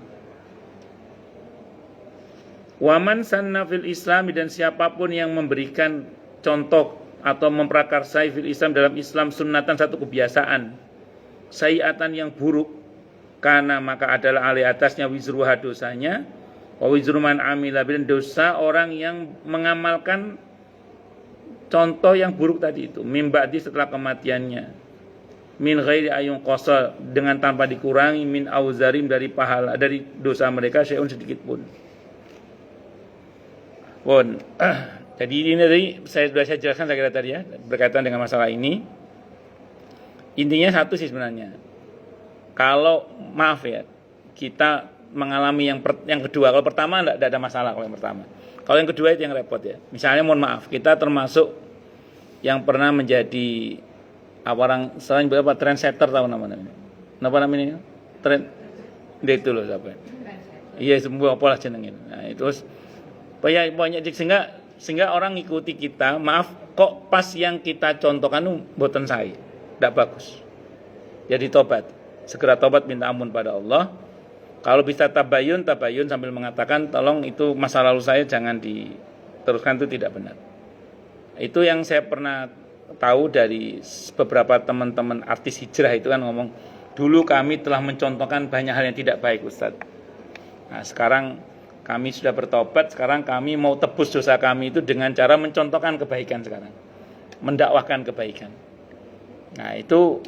Waman sanna fil islami dan siapapun yang memberikan contoh atau memprakarsai fil Islam dalam Islam sunnatan satu kebiasaan sayiatan yang buruk, karena maka adalah alih atasnya wizruha dosanya, wa wizru man amila dan dosa orang yang mengamalkan contoh yang buruk tadi itu min ba'di setelah kematiannya, min ghairi ayun qasa dengan tanpa dikurangi min auzarim dari pahala dari dosa mereka syai'un sedikit pun. Jadi ini tadi saya jelaskan saya kira tadi ya, berkaitan dengan masalah ini. Intinya satu sih sebenarnya. Kalau maaf ya, kita mengalami yang kedua. Kalau pertama tidak ada masalah kalau yang pertama. Kalau yang kedua itu yang repot ya. Misalnya mohon maaf, kita termasuk yang pernah menjadi orang selain berapa trendsetter, tahu namanya? Apa namanya? Trend itu loh siapa? Iya, semua apalah jenengin. Nah, itu banyak sehingga orang ngikuti kita. Maaf, kok pas yang kita contohkan itu boten saya, tidak bagus. Jadi tobat, segera tobat, minta ampun pada Allah. Kalau bisa tabayun sambil mengatakan tolong itu masa lalu saya jangan diteruskan, itu tidak benar. Itu yang saya pernah tahu dari beberapa teman-teman artis hijrah itu kan ngomong, dulu kami telah mencontohkan banyak hal yang tidak baik Ustadz. Nah sekarang kami sudah bertobat, sekarang kami mau tebus dosa kami itu dengan cara mencontohkan kebaikan sekarang, mendakwahkan kebaikan. Nah itu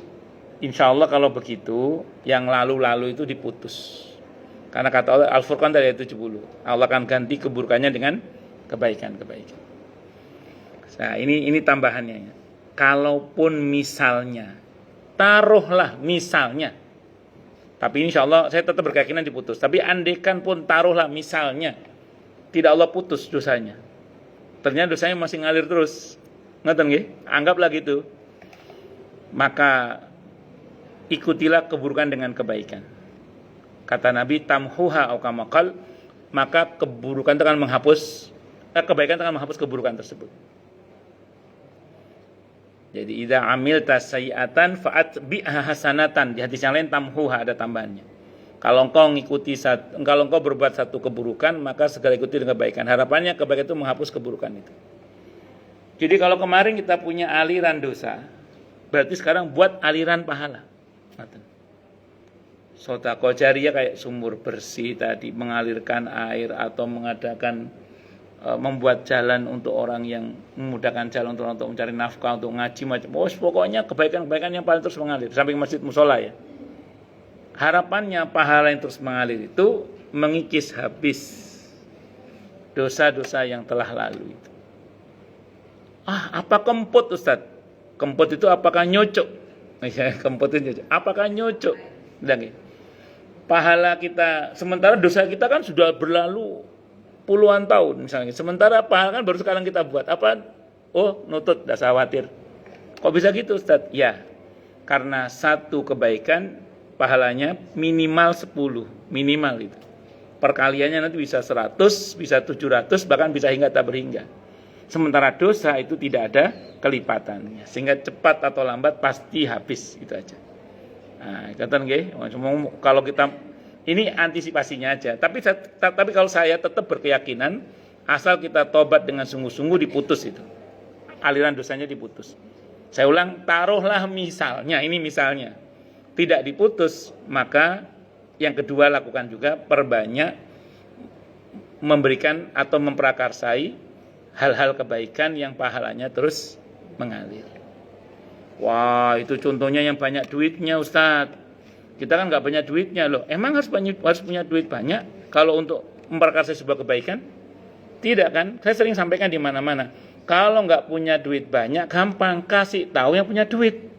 insya Allah kalau begitu yang lalu-lalu itu diputus. Karena kata Allah Al-Furqan dari ayat 70, Allah akan ganti keburukannya dengan kebaikan-kebaikan. Nah ini tambahannya. Kalaupun misalnya, taruhlah misalnya, tapi insya Allah saya tetap berkeyakinan diputus. Tapi andaikan pun taruhlah misalnya tidak Allah putus dosanya, ternyata dosanya masih ngalir terus, ngerti nggih? Anggaplah gitu. Maka ikutilah keburukan dengan kebaikan. Kata Nabi, tamhuha au kama qal, maka keburukan itu akan menghapus kebaikan itu akan menghapus keburukan tersebut. Jadi idza amilta sayiatan fa'atbi'ha hasanatan, di hadis yang lain tamhuha ada tambahannya. Kalau engkau berbuat satu keburukan, maka segera ikuti dengan kebaikan. Harapannya kebaikan itu menghapus keburukan itu. Jadi kalau kemarin kita punya aliran dosa, Berarti sekarang buat aliran pahala. Sedekah jariyah kayak sumur bersih tadi, mengalirkan air atau mengadakan membuat jalan untuk orang yang memudahkan jalan untuk mencari nafkah, untuk ngaji macam. Pokoknya kebaikan-kebaikan yang paling terus mengalir sampai ke masjid musola ya. Harapannya pahala yang terus mengalir itu mengikis habis dosa-dosa yang telah lalu itu. Apa kempot Ustaz? Kempot itu apakah nyocok? Kempot itu nyocok. Apakah nyocok? Pahala kita, sementara dosa kita kan sudah berlalu puluhan tahun misalnya. Sementara pahala kan baru sekarang kita buat. Apa? Nutut, dah khawatir. Kok bisa gitu Ustaz? Ya, karena satu kebaikan pahalanya minimal 10. Minimal itu. Perkaliannya nanti bisa 100, bisa 700, bahkan bisa hingga tak berhingga. Sementara dosa itu tidak ada kelipatannya. Sehingga cepat atau lambat pasti habis. Itu aja. Nah, katakan kalau kita ini antisipasinya aja. Tapi kalau saya tetap berkeyakinan asal kita tobat dengan sungguh-sungguh diputus itu. Aliran dosanya diputus. Saya ulang, taruhlah misalnya, ini misalnya tidak diputus, maka yang kedua lakukan juga perbanyak memberikan atau memprakarsai hal-hal kebaikan yang pahalanya terus mengalir. Wah, itu contohnya yang banyak duitnya Ustadz. Kita kan nggak banyak duitnya loh. Emang harus punya duit banyak kalau untuk memprakarsai sebuah kebaikan? Tidak kan? Saya sering sampaikan di mana-mana. Kalau nggak punya duit banyak, gampang kasih tahu yang punya duit.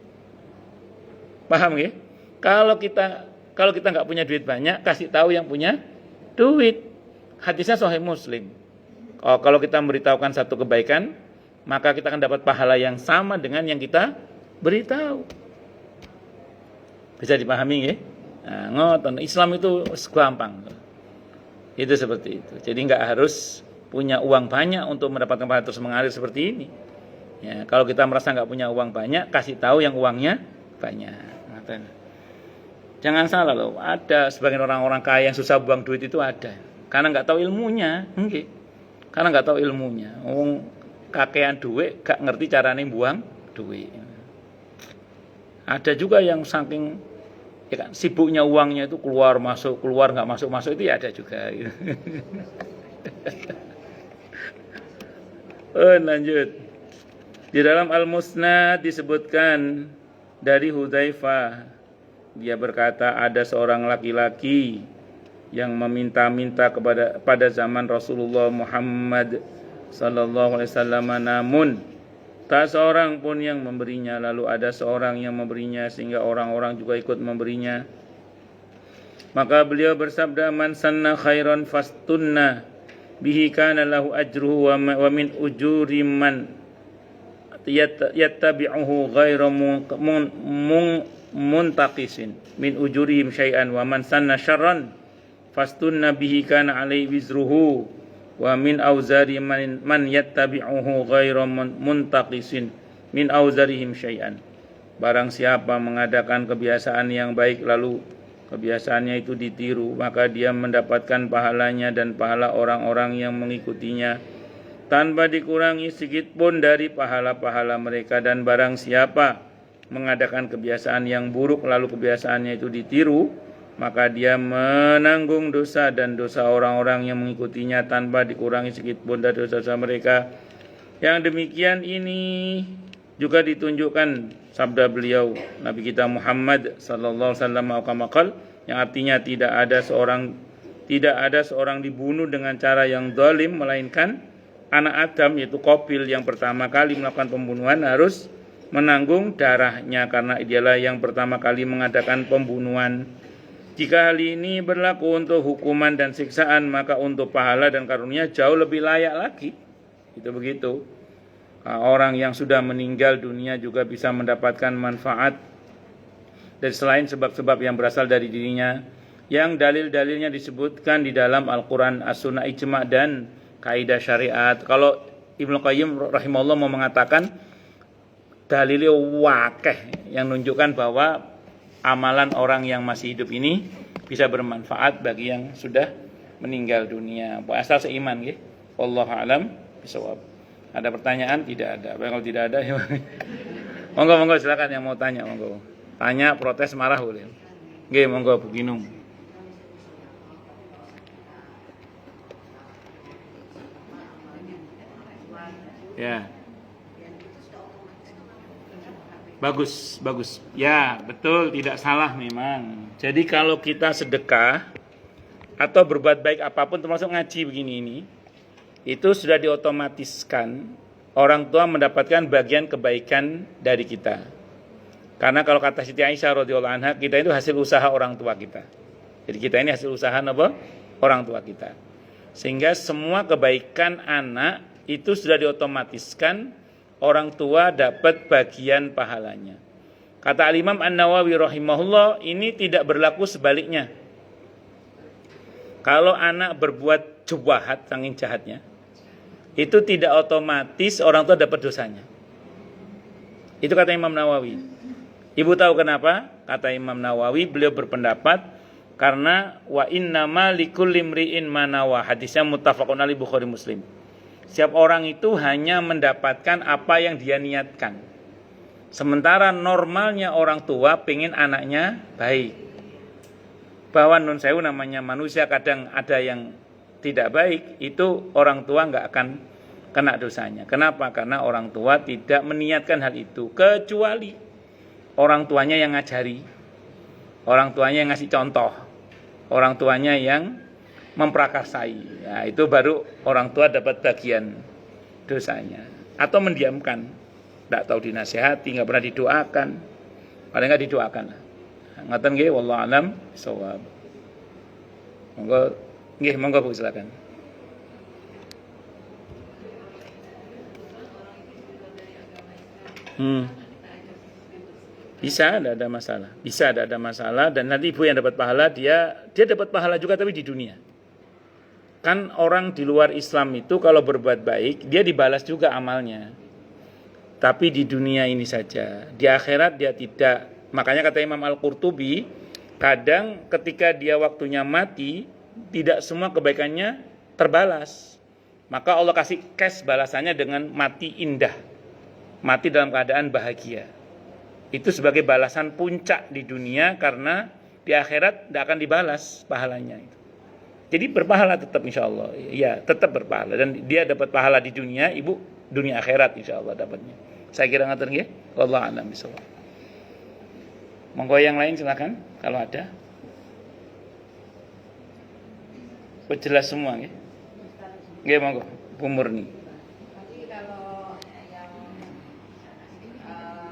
Paham ya? Kalau kita nggak punya duit banyak, kasih tahu yang punya duit. Hadisnya Sahih Muslim. Kalau kita memberitahukan satu kebaikan, maka kita akan dapat pahala yang sama dengan yang kita beritahu. Bisa dipahami ya? Ngoten, Islam itu gampang. Itu seperti itu. Jadi nggak harus punya uang banyak untuk mendapatkan pahala terus mengalir seperti ini. Ya, kalau kita merasa nggak punya uang banyak, kasih tahu yang uangnya banyak. Jangan salah loh, ada sebagian orang-orang kaya yang susah buang duit itu ada. Karena nggak tahu ilmunya, Karena nggak tahu ilmunya. Kakean duit, gak ngerti caranya buang duit. Ada juga yang saking sibuknya uangnya itu keluar masuk nggak masuk itu ya ada juga. Lanjut. Di dalam Al-Musnad disebutkan dari Hudzaifah, dia berkata ada seorang laki-laki yang meminta-minta pada zaman Rasulullah Muhammad sallallahu alaihi wasallam, namun tak seorang pun yang memberinya. Lalu ada seorang yang memberinya sehingga orang-orang juga ikut memberinya. Maka beliau bersabda, man sanna khairan fastunna bihi kana lahu ajruhu wa min ujuri man yattabi'uhu ghairu muntaqisin min ujurihim syai'an wa man sanna syarran fastunna bihi kana alaihi wizruhu wa min auzari man yattabi'uhu ghairu muntaqisin min auzarihim syai'an. Barang siapa mengadakan kebiasaan yang baik lalu kebiasaannya itu ditiru, maka dia mendapatkan pahalanya dan pahala orang-orang yang mengikutinya tanpa dikurangi sedikit pun dari pahala-pahala mereka. Dan barang siapa mengadakan kebiasaan yang buruk lalu kebiasaannya itu ditiru, maka dia menanggung dosa dan dosa orang-orang yang mengikutinya tanpa dikurangi sedikit pun dari dosa-dosa mereka. Yang demikian ini juga ditunjukkan sabda beliau Nabi kita Muhammad sallallahu alaihi wasallam, yang artinya tidak ada seorang dibunuh dengan cara yang zalim melainkan anak Adam, yaitu Qabil yang pertama kali melakukan pembunuhan harus menanggung darahnya karena dialah yang pertama kali mengadakan pembunuhan. Jika hal ini berlaku untuk hukuman dan siksaan, maka untuk pahala dan karunia jauh lebih layak lagi. Itu begitu. Orang yang sudah meninggal dunia juga bisa mendapatkan manfaat dari selain sebab-sebab yang berasal dari dirinya, yang dalil-dalilnya disebutkan di dalam Al-Quran, As-Sunnah, Ijma' dan kaidah syariat. Kalau Ibnu Qayyim rahimahullah mau mengatakan dalilnya wakeh yang menunjukkan bahwa amalan orang yang masih hidup ini bisa bermanfaat bagi yang sudah meninggal dunia. Asal seiman nggih. Wallahu a'lam bishawab. Ada pertanyaan? Tidak ada. Kalau tidak ada, Monggo silakan yang mau tanya, monggo. Tanya, protes, marah boleh. Nggih, monggo Bu Ginung. Ya. Bagus. Ya, betul, tidak salah memang. Jadi kalau kita sedekah atau berbuat baik apapun termasuk ngaji begini ini, itu sudah diotomatiskan orang tua mendapatkan bagian kebaikan dari kita. Karena kalau kata Siti Aisyah radhiyallahu anha, kita itu hasil usaha orang tua kita. Jadi kita ini hasil usaha apa? Orang tua kita. Sehingga semua kebaikan anak itu sudah diotomatiskan orang tua dapat bagian pahalanya. Kata Al-Imam An-Nawawi rahimahullah, ini tidak berlaku sebaliknya. Kalau anak berbuat jahat, saking jahatnya, itu tidak otomatis orang tua dapat dosanya. Itu kata Imam Nawawi. Ibu tahu kenapa? Kata Imam Nawawi, beliau berpendapat karena wa innama likulli imri'in ma nawa. Hadisnya muttafaqun alaih Bukhari Muslim. Setiap orang itu hanya mendapatkan apa yang dia niatkan. Sementara normalnya orang tua pengen anaknya baik. Bahwa nun sewu namanya manusia kadang ada yang tidak baik, itu orang tua nggak akan kena dosanya. Kenapa? Karena orang tua tidak meniatkan hal itu. Kecuali orang tuanya yang ngajari, orang tuanya yang ngasih contoh, orang tuanya yang memprakarsai. Ya, itu baru orang tua dapat bagian dosanya. Atau mendiamkan, tidak tahu dinasihati, nggak pernah didoakan, paling nggak didoakan. Ngaten nggih, wallahu alam shawab. Monggo nggih, monggo Bu silakan. Bisa, tidak ada masalah. Bisa, tidak ada masalah. Dan nanti ibu yang dapat pahala, dia dapat pahala juga tapi di dunia. Kan orang di luar Islam itu kalau berbuat baik, dia dibalas juga amalnya. Tapi di dunia ini saja. Di akhirat dia tidak. Makanya kata Imam Al-Qurtubi, kadang ketika dia waktunya mati, tidak semua kebaikannya terbalas. Maka Allah kasih cash balasannya dengan mati indah. Mati dalam keadaan bahagia. Itu sebagai balasan puncak di dunia, karena di akhirat tidak akan dibalas pahalanya itu. Jadi berpahala tetap insya Allah. Ya, tetap berpahala. Dan dia dapat pahala di dunia, ibu dunia akhirat insya Allah dapatnya. Saya kira ngatur nggih. Wallahu a'lam bishawab. Monggo yang lain silakan kalau ada. Jelas semua nggih. Nggih monggo, Bu Murni. Jadi kalau yang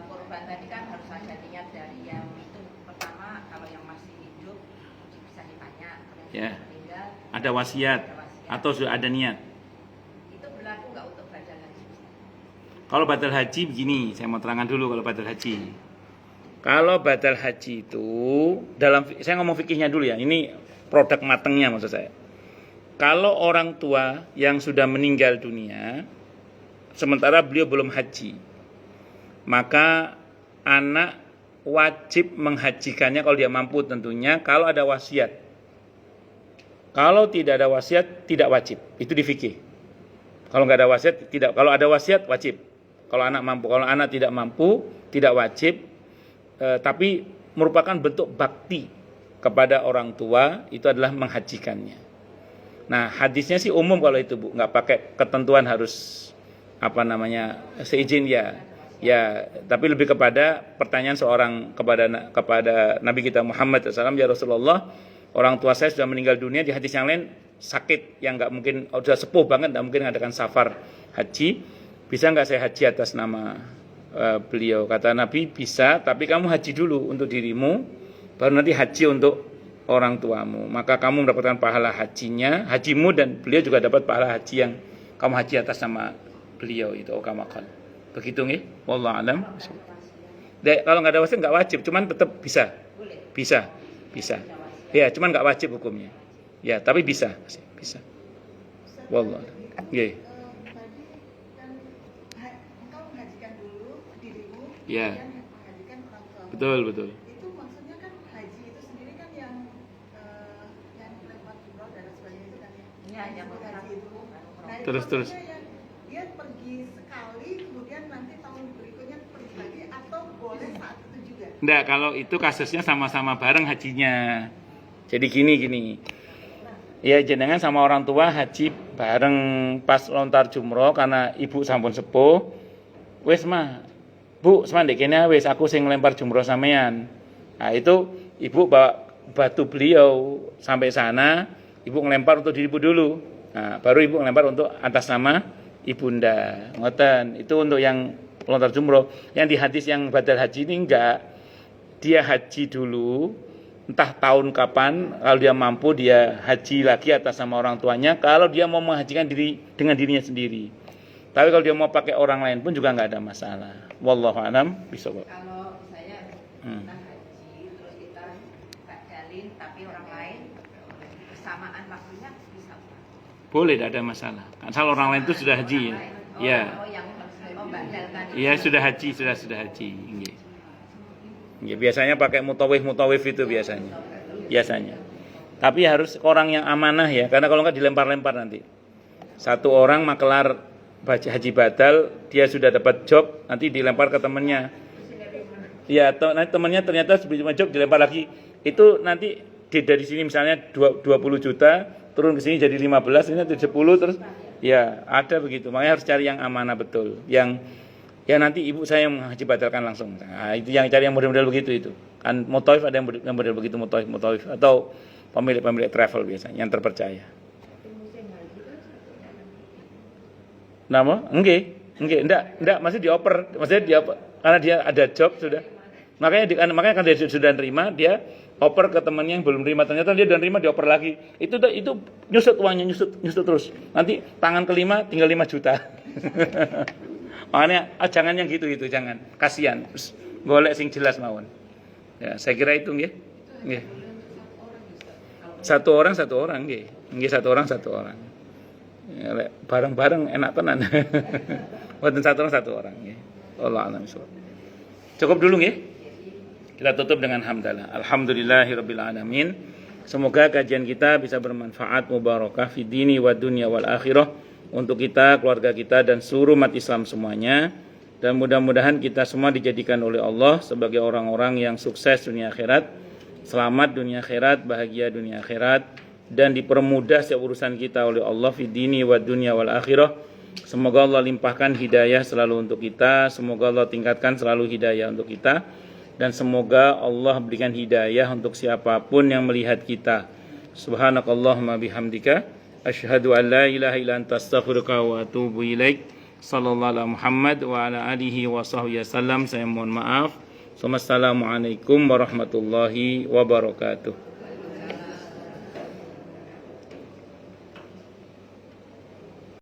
korban tadi kan harus ada niat dari yang itu. Pertama kalau yang masih hidup bisa ditanya. Ya. Ada wasiat atau sudah ada niat. Itu berlaku nggak untuk badal haji? Kalau badal haji begini, saya mau terangkan dulu kalau badal haji. Kalau badal haji itu saya ngomong fikihnya dulu ya. Ini produk matengnya maksud saya. Kalau orang tua yang sudah meninggal dunia, sementara beliau belum haji, maka anak wajib menghajikannya kalau dia mampu tentunya, kalau ada wasiat. Kalau tidak ada wasiat, tidak wajib. Itu di fikih. Kalau nggak ada wasiat, tidak. Kalau ada wasiat, wajib. Kalau anak mampu. Kalau anak tidak mampu, tidak wajib. Tapi merupakan bentuk bakti kepada orang tua, itu adalah menghajikannya. Nah, hadisnya sih umum kalau itu, Bu. Nggak pakai ketentuan harus seizin ya. Ya, tapi lebih kepada pertanyaan seorang kepada Nabi kita Muhammad SAW, ya Rasulullah, orang tua saya sudah meninggal dunia, di hadis yang lain sakit yang nggak mungkin, sudah sepuh banget, nggak mungkin mengadakan safar haji. Bisa nggak saya haji atas nama beliau? Kata Nabi, bisa, tapi kamu haji dulu untuk dirimu, baru nanti haji untuk orang tuamu. Maka kamu mendapatkan pahala hajimu, dan beliau juga dapat pahala haji yang kamu haji atas nama beliau itu. Okamakan. Begitu nih, wallahu alam. Kalau nggak ada wasiat nggak wajib, cuman tetap bisa. Bisa. Ya, cuman nggak wajib hukumnya. Ya, tapi bisa. Wallah. Nggih. Tadi kan engkau menghajikan dulu dirimu, Ya. kemudian menghajikan orang tua. Betul. Itu maksudnya kan haji itu sendiri kan yang lewat umroh dan sebagainya itu kan ya. Iya, yang haji itu. Nah, itu Terus. maksudnya yang dia pergi sekali, kemudian nanti tahun berikutnya pergi lagi, atau boleh saat itu juga. Enggak, kalau itu kasusnya sama-sama bareng hajinya. Jadi gini. Ya jenengan sama orang tua haji bareng pas lontar jumroh karena ibu sampun sepuh. Wis mah, Bu, semandek kene wis aku sing ngelempar jumroh sampean. Nah, itu ibu bawa batu beliau sampai sana, ibu ngelempar untuk dirimu dulu. Nah, baru ibu ngelempar untuk atas nama ibunda. Ngoten, itu untuk yang lontar jumroh. Yang di hadis yang badal haji ini enggak. Dia haji dulu, entah tahun kapan, kalau dia mampu dia haji lagi atas nama orang tuanya, kalau dia mau menghajikan diri dengan dirinya sendiri. Tapi kalau dia mau pakai orang lain pun juga nggak ada masalah. Wallahu a'lam bishawab. Kalau saya kita haji terus kita badalin tapi orang lain bersamaan waktunya bisa Pak? Boleh, tidak ada masalah. Asal orang lain itu sudah haji ya. Ya. Yang membadalkan. Iya sudah haji, sudah haji. Nggih. Ya, biasanya pakai mutawif itu biasanya. Tapi harus orang yang amanah ya, karena kalau nggak dilempar-lempar nanti. Satu orang makelar haji badal, dia sudah dapat job, nanti dilempar ke temannya. Ya, nanti temannya ternyata sebelum job dilempar lagi. Itu nanti dari sini misalnya 20 juta, turun ke sini jadi 15, ini jadi 10 terus. Ya, ada begitu. Makanya harus cari yang amanah betul. Yang ya nanti ibu saya yang haji badalkan langsung. Nah, itu yang cari yang model-model begitu itu. Kan mutawif ada yang model begitu mutawif atau pemilik travel biasanya yang terpercaya. Nama? Enggak, masih dioper, karena dia ada job sudah. Makanya kan dia sudah nerima, dia oper ke temannya yang belum nerima, ternyata dia udah nerima, dioper lagi. Itu nyusut uangnya, nyusut terus. Nanti tangan kelima tinggal 5 juta. Makanya jangan yang gitu, jangan. Kasihan. Golek sing jelas mawon. Ya, saya kira itu nggih. Nggih. Satu orang nggih. Nggih satu orang. Ya, bareng-bareng enak tenan. Wonten satu orang nggih. Allah a'lam bishawab. Cukup dulu nggih. Kita tutup dengan hamdalah. Alhamdulillahirabbil alamin. Semoga kajian kita bisa bermanfaat, mubarakah fid dini wad dunya wal akhirah untuk kita, keluarga kita dan seluruh umat Islam semuanya. Dan mudah-mudahan kita semua dijadikan oleh Allah sebagai orang-orang yang sukses dunia akhirat, selamat dunia akhirat, bahagia dunia akhirat, dan dipermudah setiap urusan kita oleh Allah fid dini wad dunya wal akhirah. Semoga Allah limpahkan hidayah selalu untuk kita, semoga Allah tingkatkan selalu hidayah untuk kita, dan semoga Allah berikan hidayah untuk siapapun yang melihat kita. Subhanakallahumma bihamdika asyhadu an la ilaha illa anta astaghfiruka wa atubu ilaik. Sallallahu alaihi Muhammad wa ala alihi wa sahbihi wasallam. Saya mohon maaf. Wassalamualaikum warahmatullahi wabarakatuh.